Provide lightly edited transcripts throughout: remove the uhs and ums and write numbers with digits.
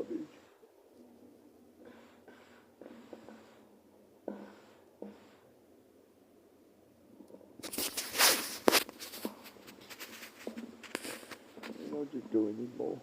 rubbish. I'm not just doing anymore.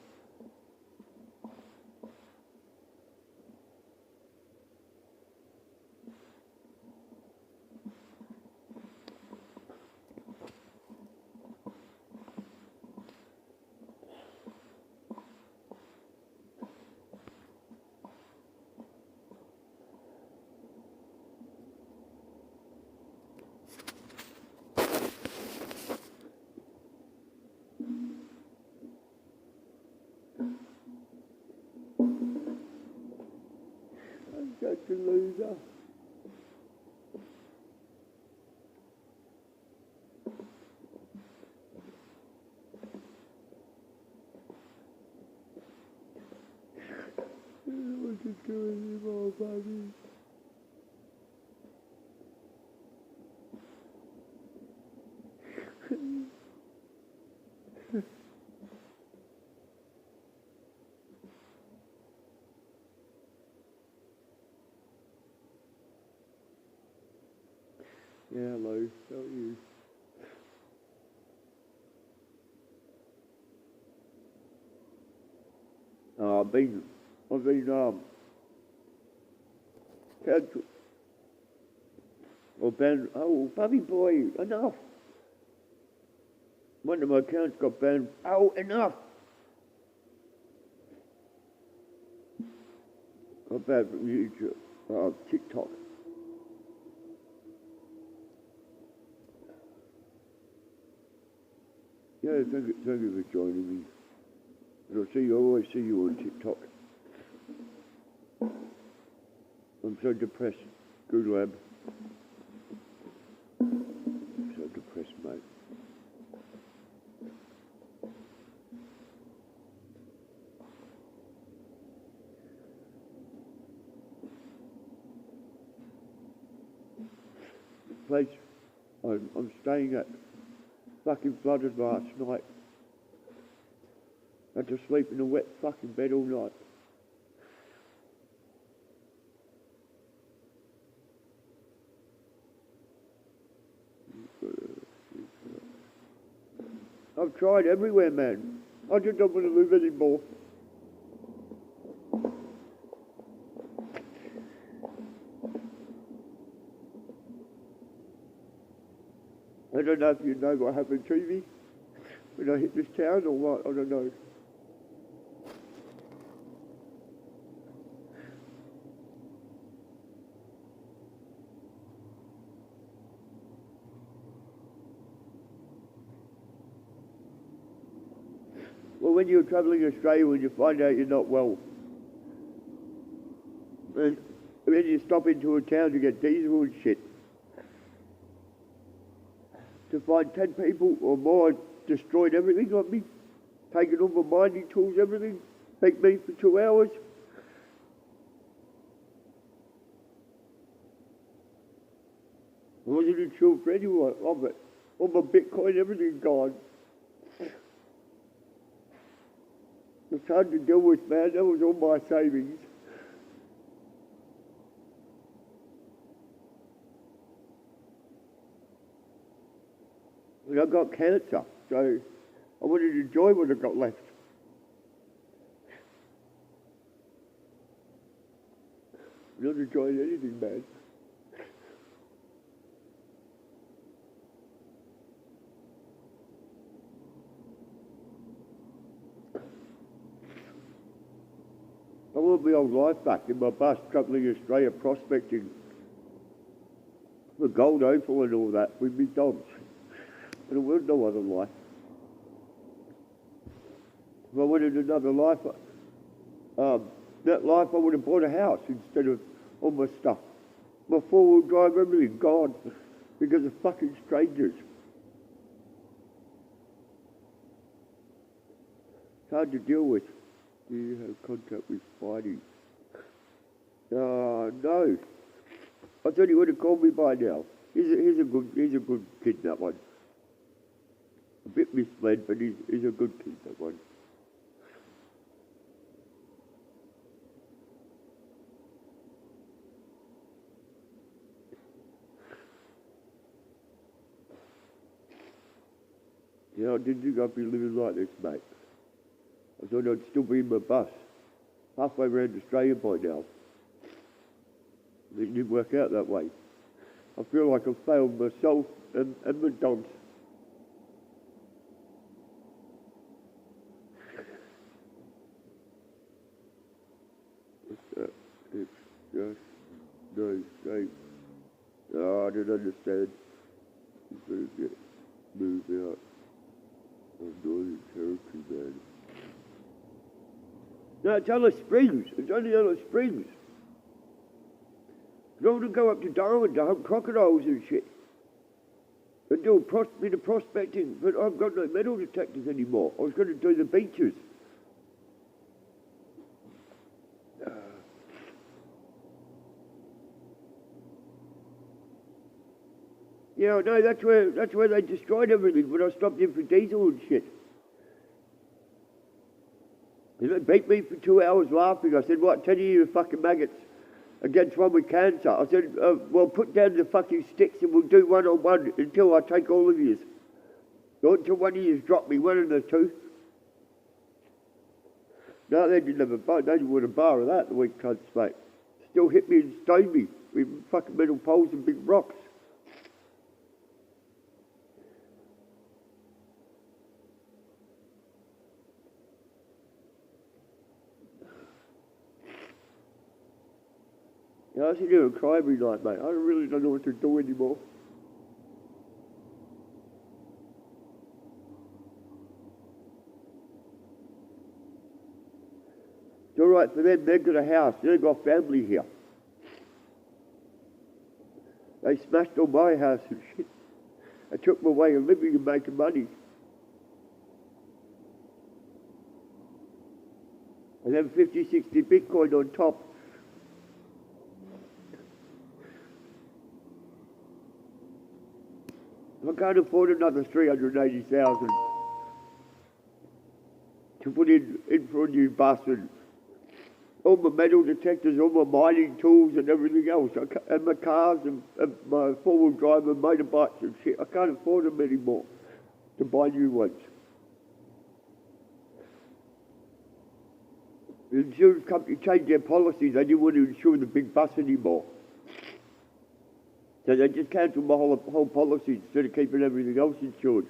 I'm such a loser. I don't want to do anymore, baby. Yeah, hello, how are you? I've been, cancelled. Oh, Bubby boy, enough. One of my accounts got banned. Oh, enough. Got banned from YouTube, TikTok. Yeah, thank you for joining me. I always see you on TikTok. I'm so depressed. Good lab. I'm so depressed, mate. The place I'm staying at fucking flooded last night. Had to sleep in a wet fucking bed all night. I've tried everywhere, man. I just don't want to live anymore. I don't know if you know what happened to me when I hit this town or what, I don't know. Well, when you're travelling Australia, when you find out you're not well, and then you stop into a town to get diesel and shit, to find 10 people or more destroyed everything on me, taken all my mining tools, everything, beat me for 2 hours. I wasn't insured for anyone of it. All my Bitcoin, everything gone. It's hard to deal with, man. That was all my savings. And I got cancer, so I wanted to enjoy what I got left. Not enjoying anything, man. I want my old life back in my bus, travelling Australia, prospecting for gold, opal and all that with me dogs. And I want no other life. If I wanted another life, that life I would have bought a house instead of all my stuff. My four-wheel drive, everything gone because of fucking strangers. It's hard to deal with. Do you have contact with Spidey? No. I thought he would have called me by now. He's a good kid, that one. A bit misled, but he's a good kid, that one. Yeah, I didn't think I'd be living like this, mate. I thought I'd still be in my bus, halfway around Australia by now. It didn't work out that way. I feel like I've failed myself and my dogs. It's just no shape. Oh, I don't understand. You better get moved out of Northern Territory, man. No, it's Alice Springs. It's only Alice Springs. I don't want to go up to Darwin to hunt crocodiles and shit. And do a bit of prospecting, but I've got no metal detectors anymore. I was going to do the beaches. Yeah, no, that's where they destroyed everything when I stopped in for diesel and shit. And they beat me for 2 hours laughing. I said, what, 10 of you fucking maggots against one with cancer? I said, well, put down the fucking sticks and we'll do one-on-one until I take all of yous. Not until one of yous drop me, one of the two. No, they didn't have a bar. They didn't want a bar of that, the weak cunts, mate. Still hit me and stoned me with fucking metal poles and big rocks. Yeah, I sit here and cry every night, mate. I really don't know what to do anymore. It's all right for them. They've got a house. They've got family here. They smashed all my house and shit. They took my way of living and making money. And then 50, 60 Bitcoin on top. I can't afford another 380,000 to put in for a new bus and all my metal detectors, all my mining tools and everything else, and my cars and my four-wheel drive and motorbikes and shit. I can't afford them anymore to buy new ones. The insurance company changed their policies. They didn't want to insure the big bus anymore. So they just cancelled my whole policy instead of keeping everything else insured.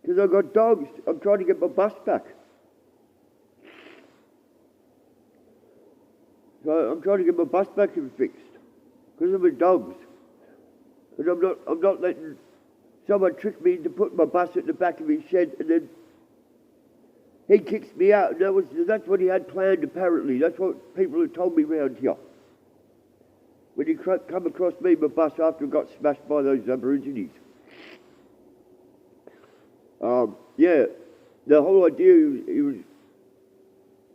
Because I've got dogs. I'm trying to get my bus back. So I'm trying to get my bus back and fixed. Because of my dogs. And I'm not letting someone trick me into putting my bus at the back of his shed and then he kicks me out, and that's what he had planned, apparently. That's what people have told me round here. When he come across me in my bus after I got smashed by those Aborigines. Yeah, the whole idea, he was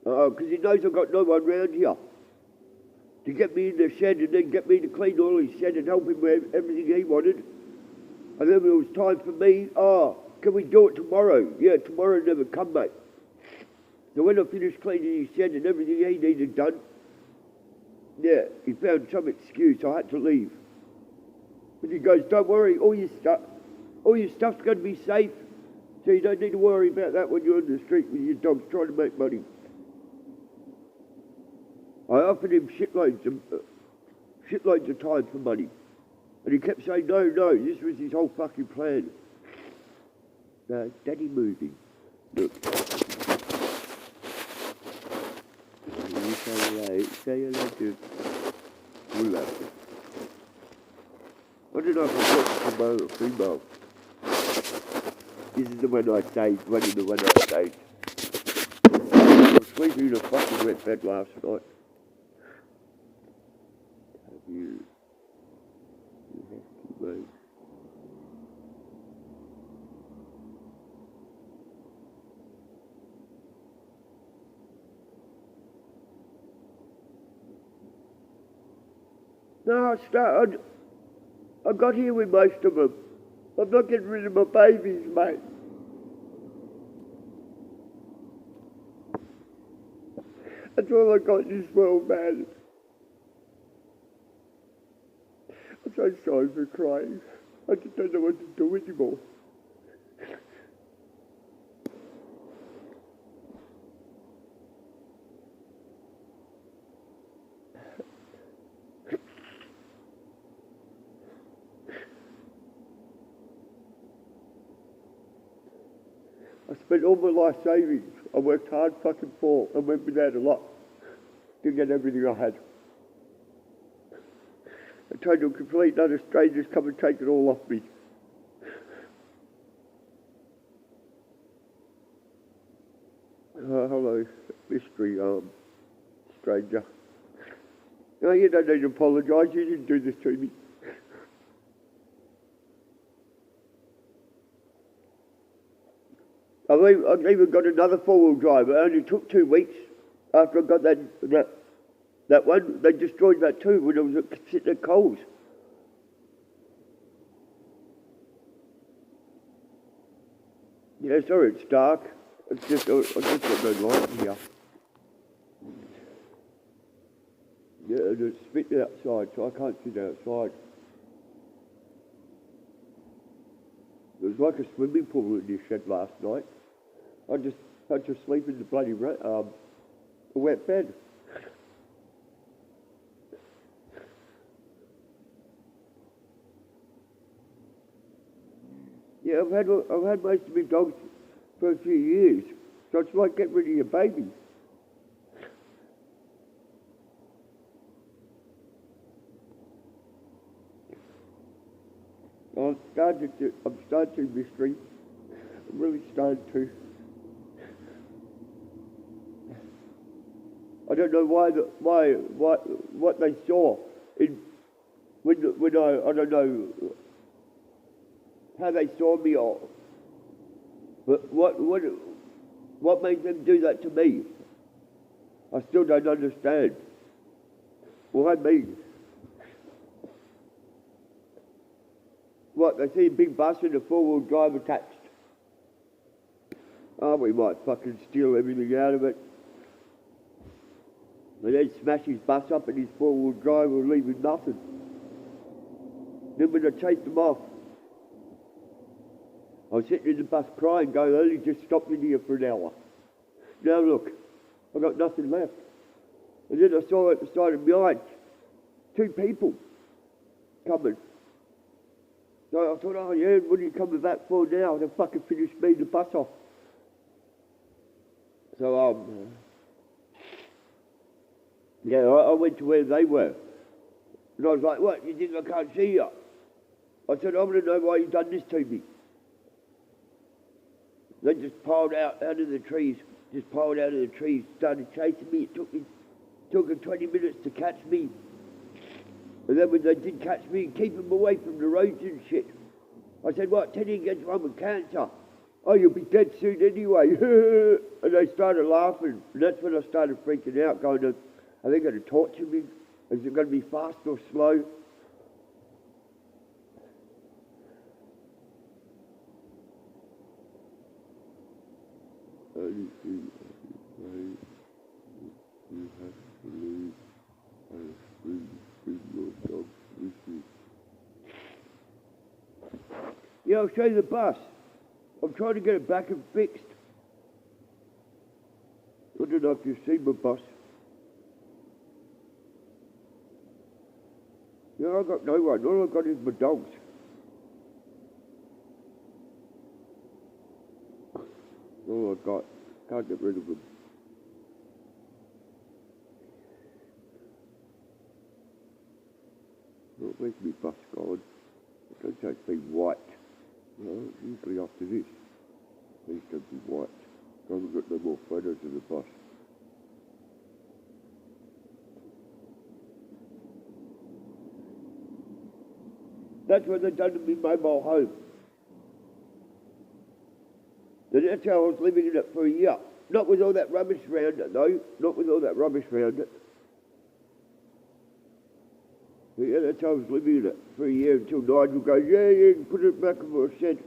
because he knows I've got no one round here to get me in the shed and then get me to clean all his shed and help him with everything he wanted. And then when it was time for me, can we do it tomorrow? Yeah, tomorrow never come, mate. So when I finished cleaning his shed and everything he needed done, yeah, he found some excuse. I had to leave. But he goes, don't worry, all your stuff's going to be safe. So you don't need to worry about that when you're on the street with your dogs trying to make money. I offered him shitloads of time for money. And he kept saying, no, this was his whole fucking plan. No, Daddy moving. Look. Say hello to Moulaka. I don't know if I got a male or female. This is the one I saved, one of the one I saved. I was sleeping in a fucking wet bed last night. You have to move. No, I got here with most of them. I'm not getting rid of my babies, mate. That's all I got in this world, man. I'm so sorry for crying. I just don't know what to do anymore. I spent all my life savings. I worked hard fucking for and went without a lot to get everything I had. A total complete utter strangers come and take it all off me. Hello, mystery stranger. No, you don't need to apologise, you didn't do this to me. I've even got another four-wheel drive. It only took 2 weeks after I got that one. They destroyed that too when I was sitting at Coles. Yeah, sorry, it's dark. It's just, I just got no light in here. Yeah, and it's spit outside, so I can't sit outside. It was like a swimming pool in this shed last night. I just had to sleep in the bloody wet bed. Yeah, I've had most of my dogs for a few years, so it's like getting rid of your baby. I'm starting to mystery. I'm really starting to. I don't know what they saw in when I don't know how they saw me or but what made them do that to me? I still don't understand. Why me? What, they see a big bus and a four-wheel drive attached? Oh, we might fucking steal everything out of it. And then smash his bus up and his four-wheel drive will leave him nothing. Then when I chased them off, I was sitting in the bus crying, going, I only just stopped in here for an hour. Now look, I've got nothing left. And then I saw at the side of my eye 2 people coming. So I thought, oh yeah, what are you coming back for now? They fucking finished me the bus off. So yeah, I went to where they were. And I was like, what, you think I can't see you? I said, I want to know why you've done this to me. They just piled out of the trees, started chasing me. It took them 20 minutes to catch me. And then when they did catch me, keep them away from the roads and shit. I said, what, 10 against 1 with cancer? Oh, you'll be dead soon anyway. And they started laughing. And that's when I started freaking out, going, are they going to torture me? Is it going to be fast or slow? Yeah, I'll show you the bus. I'm trying to get it back and fixed. I don't know if you've seen my bus. Yeah, I've got no one. All I've got is my dogs. All I've got. Can't get rid of them. Well, where's my bus gone? I don't say it's been white. No, usually after this. Please don't be white. I haven't got no more photos of the bus. That's what they've done to me mobile home. And that's how I was living in it for a year. Not with all that rubbish around it, though. Not with all that rubbish around it. But yeah, that's how I was living in it for a year until Nigel goes, yeah, you can put it back in my shed.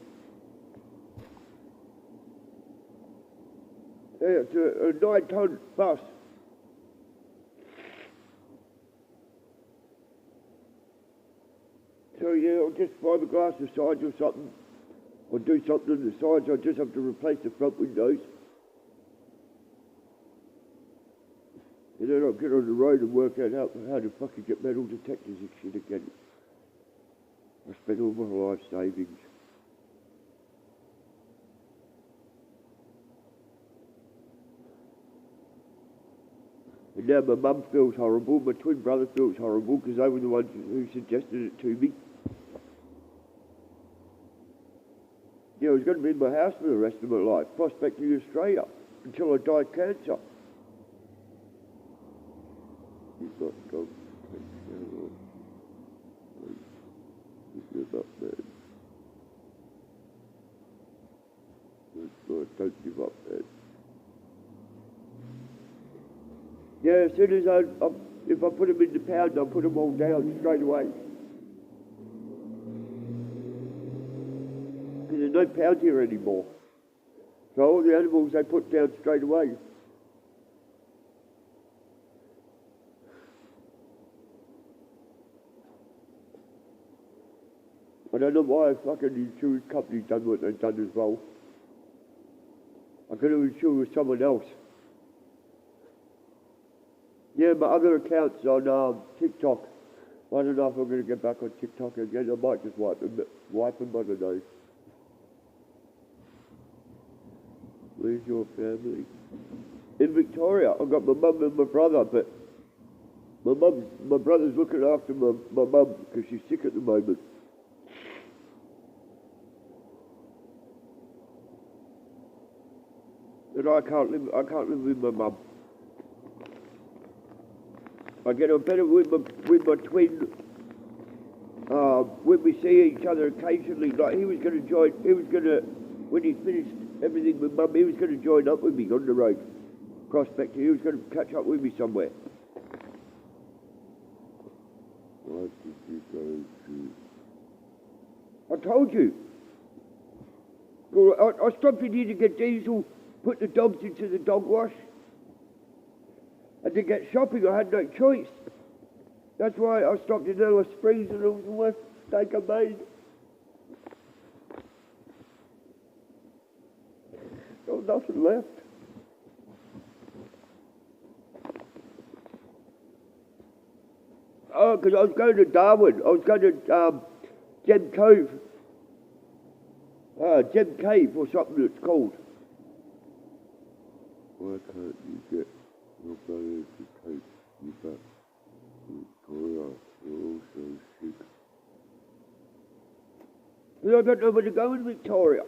Yeah, it's a 9-ton bus. So yeah, I'll just fiberglass the sides or something. Or do something on the sides. I'll just have to replace the front windows. And then I'll get on the road and work out how to fucking get metal detectors and shit again. I spent all my life savings. And now my mum feels horrible, my twin brother feels horrible because they were the ones who suggested it to me. Yeah, I was going to be in my house for the rest of my life, prospecting Australia, until I died of cancer. You've got dog. You're not bad. Don't give up, man. Yeah, as soon as if I put them in the pound, I'll put them all down straight away. Because there's no pound here anymore. So all the animals they put down straight away. I don't know why fucking the insurance company done what they've done as well. I could have insured with someone else. Yeah, my other account's on TikTok. I don't know if I'm going to get back on TikTok again. I might just wipe them, I don't know. Where's your family? In Victoria. I've got my mum and my brother, but my brother's looking after my mum because she's sick at the moment. And I can't live with my mum. I get on better with my twin when we see each other occasionally. Like when he finished everything with mum, he was going to join up with me on the road, prospecting. He was going to catch up with me somewhere. What did you go to? I told you. Well, I stopped in here to get diesel, put the dogs into the dog wash. And to get shopping, I had no choice. That's why I stopped in Alice Springs and it was the worst mistake I made. There was nothing left. Oh, because I was going to Darwin. I was going to Gem Cove. Gem Cave or something it's called. Why can't you get your brother to take you back to Victoria? You're all so sick. Because I don't know where to go in Victoria.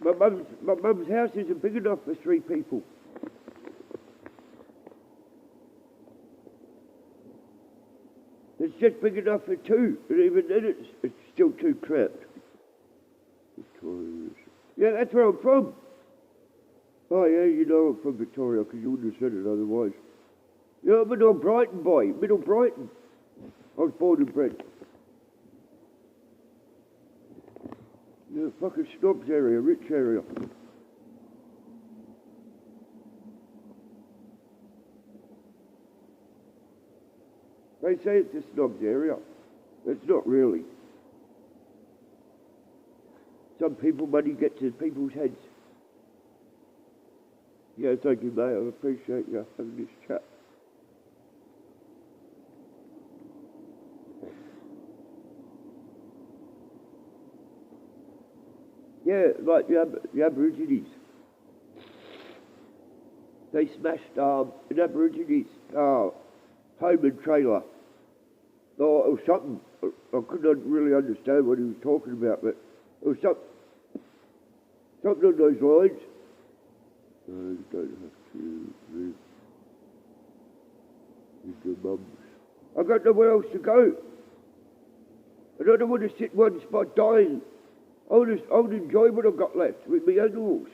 My mum's house isn't big enough for 3 people. It's just big enough for 2, and even then it's still too cramped. Victoria. Yeah, that's where I'm from. Oh yeah, you know I'm from Victoria because you wouldn't have said it otherwise. Yeah, I'm a Brighton boy, Middle Brighton. I was born and bred. Yeah, fucking snobs area, rich area. They say it's a snobs area. It's not really. Some people, money gets in people's heads. Yeah, thank you, mate. I appreciate you having this chat. Yeah, like the Aborigines. They smashed an Aborigines home and trailer. Or something. I couldn't really understand what he was talking about, but it was something on those lines. You don't have to live with your mums. I got nowhere else to go. I don't want to sit in one spot dying. I would enjoy what I've got left with my animals.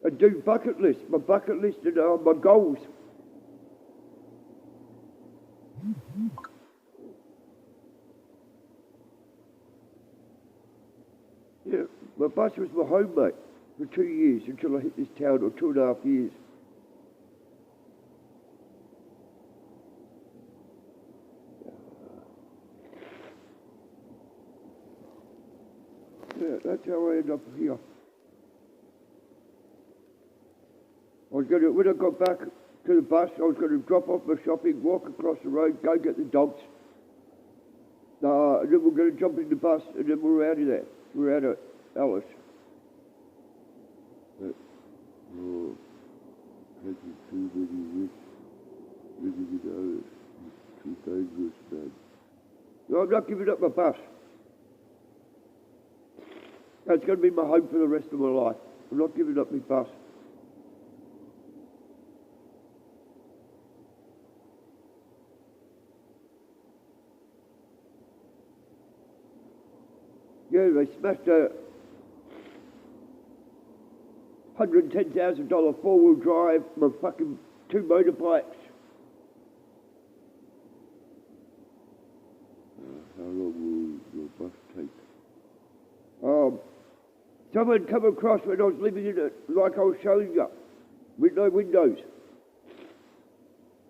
And do bucket lists, my bucket list and my goals. Yeah, my bus was my home, mate, for 2 years until I hit this town, or 2.5 years. That's how I ended up here. When I got back to the bus, I was going to drop off my shopping, walk across the road, go get the dogs. And then we're going to jump in the bus, and then we're out of there. We're out of Alice. Oh, taking too many risks, living in Alice. It's too dangerous, man. No, I'm not giving up my bus. That's going to be my home for the rest of my life. I'm not giving up my bus. Yeah, they smashed a $110,000 four-wheel drive, my fucking 2 motorbikes. How long will your bus take? Someone come across when I was living in it, like I was showing you, with no windows.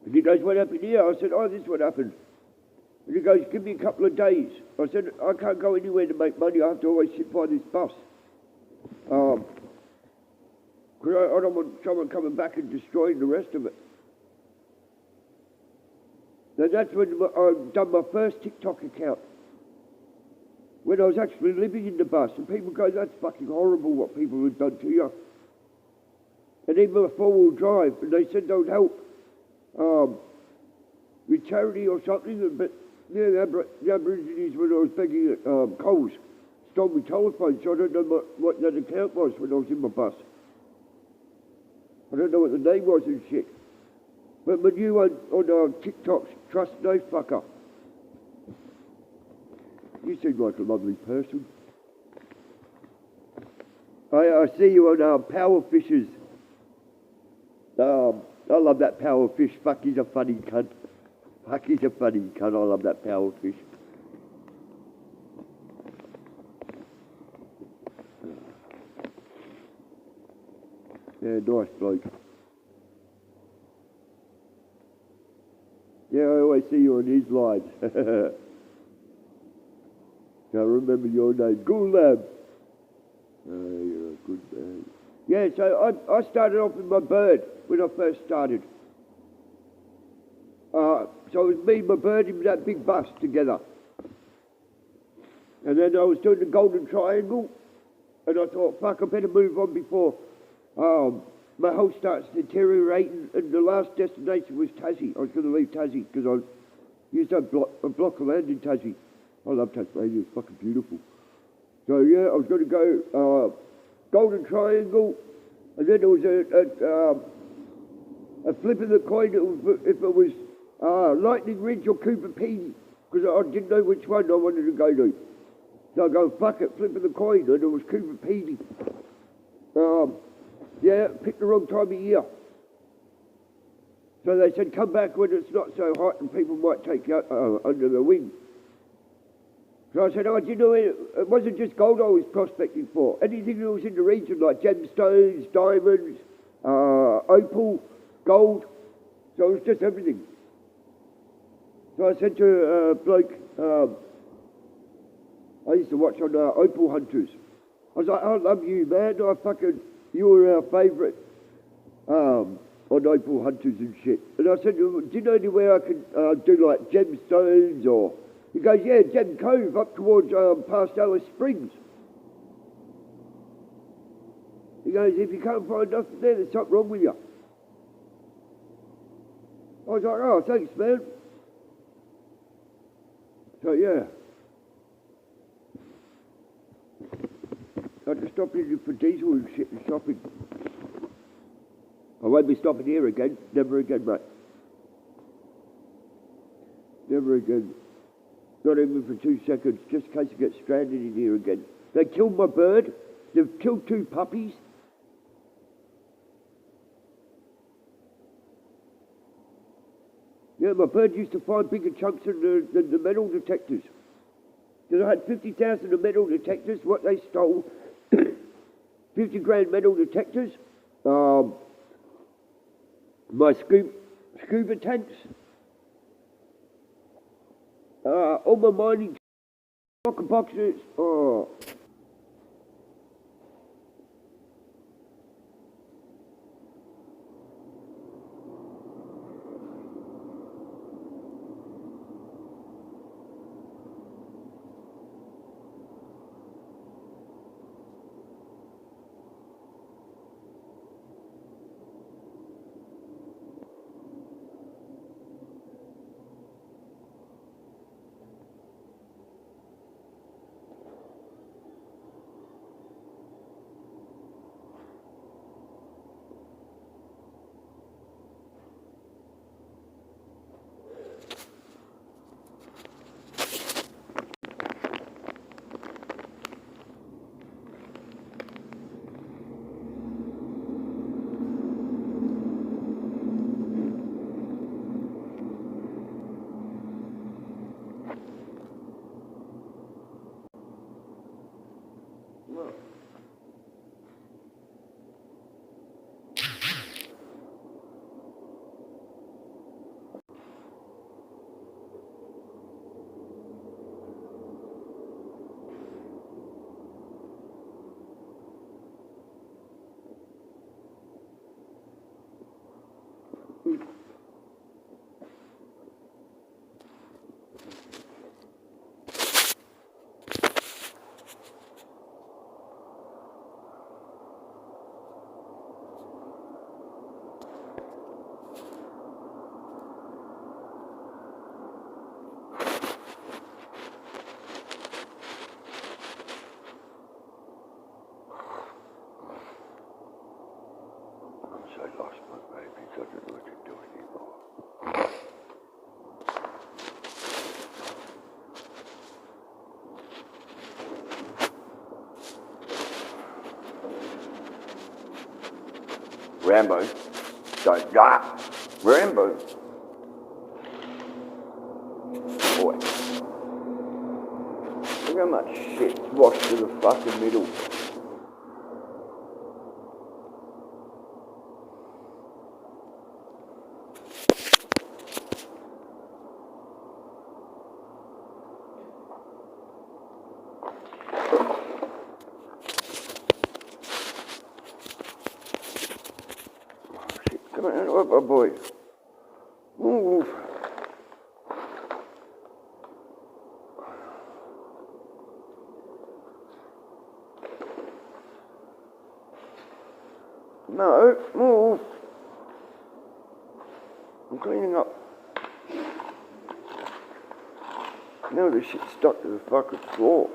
And he goes, what happened here? I said, oh, this is what happened. And he goes, give me a couple of days. I said, I can't go anywhere to make money. I have to always sit by this bus. Because I don't want someone coming back and destroying the rest of it. Now that's when I done my first TikTok account. When I was actually living in the bus. And people go, that's fucking horrible what people have done to you. And even a four-wheel drive. And they said they'll help with charity or something. But yeah, the Aborigines, when I was begging at Coles, stole my telephone, so I don't know what that account was when I was in my bus. I don't know what the name was and shit. But my new one on TikTok's Trust No Fucker. You seem like a lovely person. I see you on Power Fishes. I love that Power Fish. Fuck, he's a funny cunt. Fuck, he's a funny cunt. I love that Power Fish. Yeah, nice bloke. Yeah, I always see you on his lines. Can't remember your name. Gulab. You're a good man. Yeah, so I started off with my bird when I first started. So it was me and my bird in that big bus together. And then I was doing the Golden Triangle. And I thought, fuck, I better move on before my health starts deteriorating. And the last destination was Tassie. I was going to leave Tassie because I used to have a block of land in Tassie. I love Tasmania, it's fucking beautiful. So yeah, I was going to go Golden Triangle, and then there was a flip of the coin if it was Lightning Ridge or Cooper Pedy, because I didn't know which one I wanted to go to. So I go, fuck it, flip of the coin, and it was Cooper Pedy. Yeah, picked the wrong time of year. So they said, come back when it's not so hot and people might take you under the wing. So I said, oh, do you know, it wasn't just gold I was prospecting for. Anything that was in the region, like gemstones, diamonds, opal, gold. So it was just everything. So I said to a bloke, I used to watch on Opal Hunters. I was like, I love you, man. You were our favourite on Opal Hunters and shit. And I said, do you know anywhere I can do like gemstones or... He goes, yeah, Gem Cove up towards past Alice Springs. He goes, if you can't find nothing there, there's something wrong with you. I was like, oh, thanks, man. So, yeah. I had to stop in for diesel and shit and shopping. I won't be stopping here again. Never again, mate. Never again. Not even for 2 seconds, just in case I get stranded in here again. They killed my bird. They've killed 2 puppies. Yeah, my bird used to find bigger chunks than the metal detectors. Because I had 50,000 of metal detectors, what they stole. 50 grand metal detectors. My scuba tanks. All my mining boxes. Oh. doesn't know what to do anymore. Rambo, don't die. Rambo. Boy. Look how much shit's washed to the fucking middle. Come on, up, my boy. Move. No, move. I'm cleaning up. Now this shit's stuck to the fucking floor.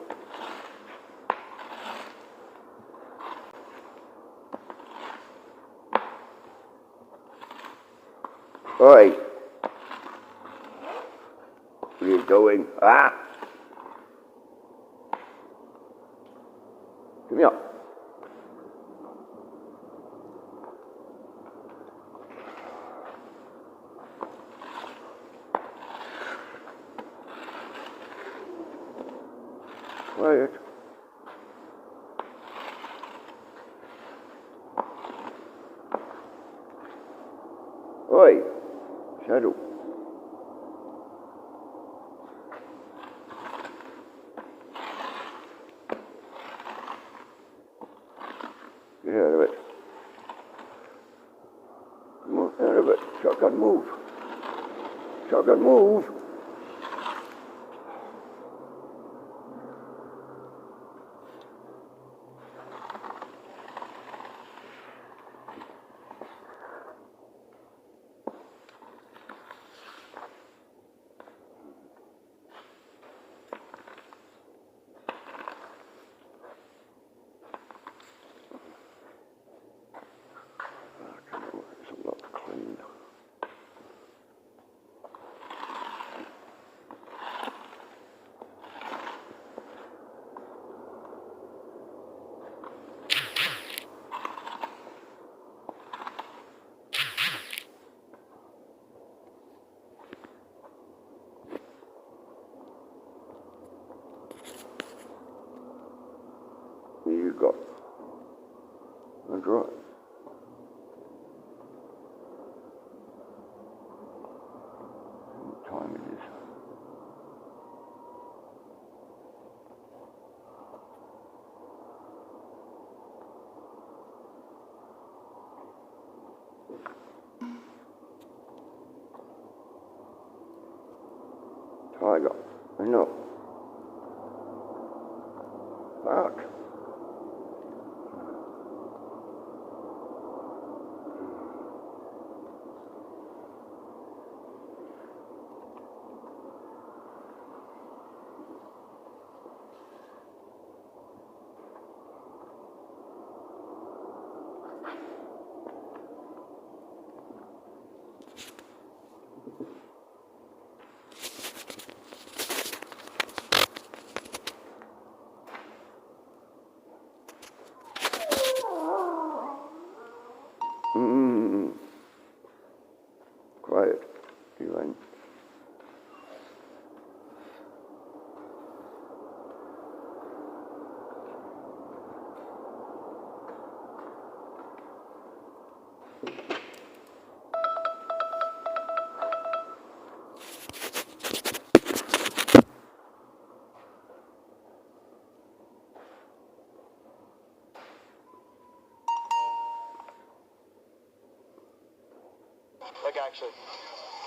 Oi. What are you doing? Ah! Come here. Quiet. Oi. Shadow. Get out of it. Come on, out of it. Shotgun, move. Shotgun, move. It's a lot clean. Here you go. That's right. What time it is? Tiger. I know. Fuck. Quiet, Elaine. Like, actually.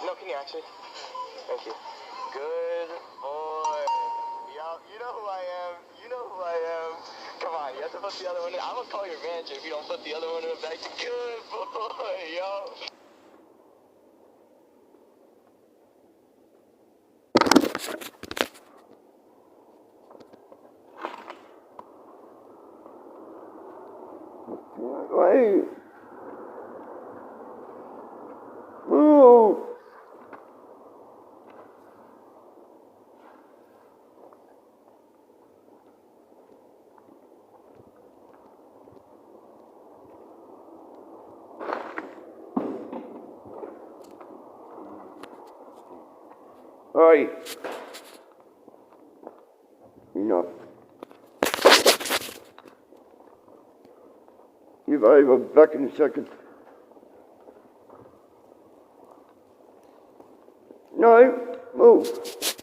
No, can you actually? Thank you. Good boy. Yo, you know who I am. You know who I am. Come on, you have to put the other one in. I'm gonna call your manager if you don't put the other one in the back. Good boy, yo. Wait. Hey. Enough. You've over back in a second. No, move.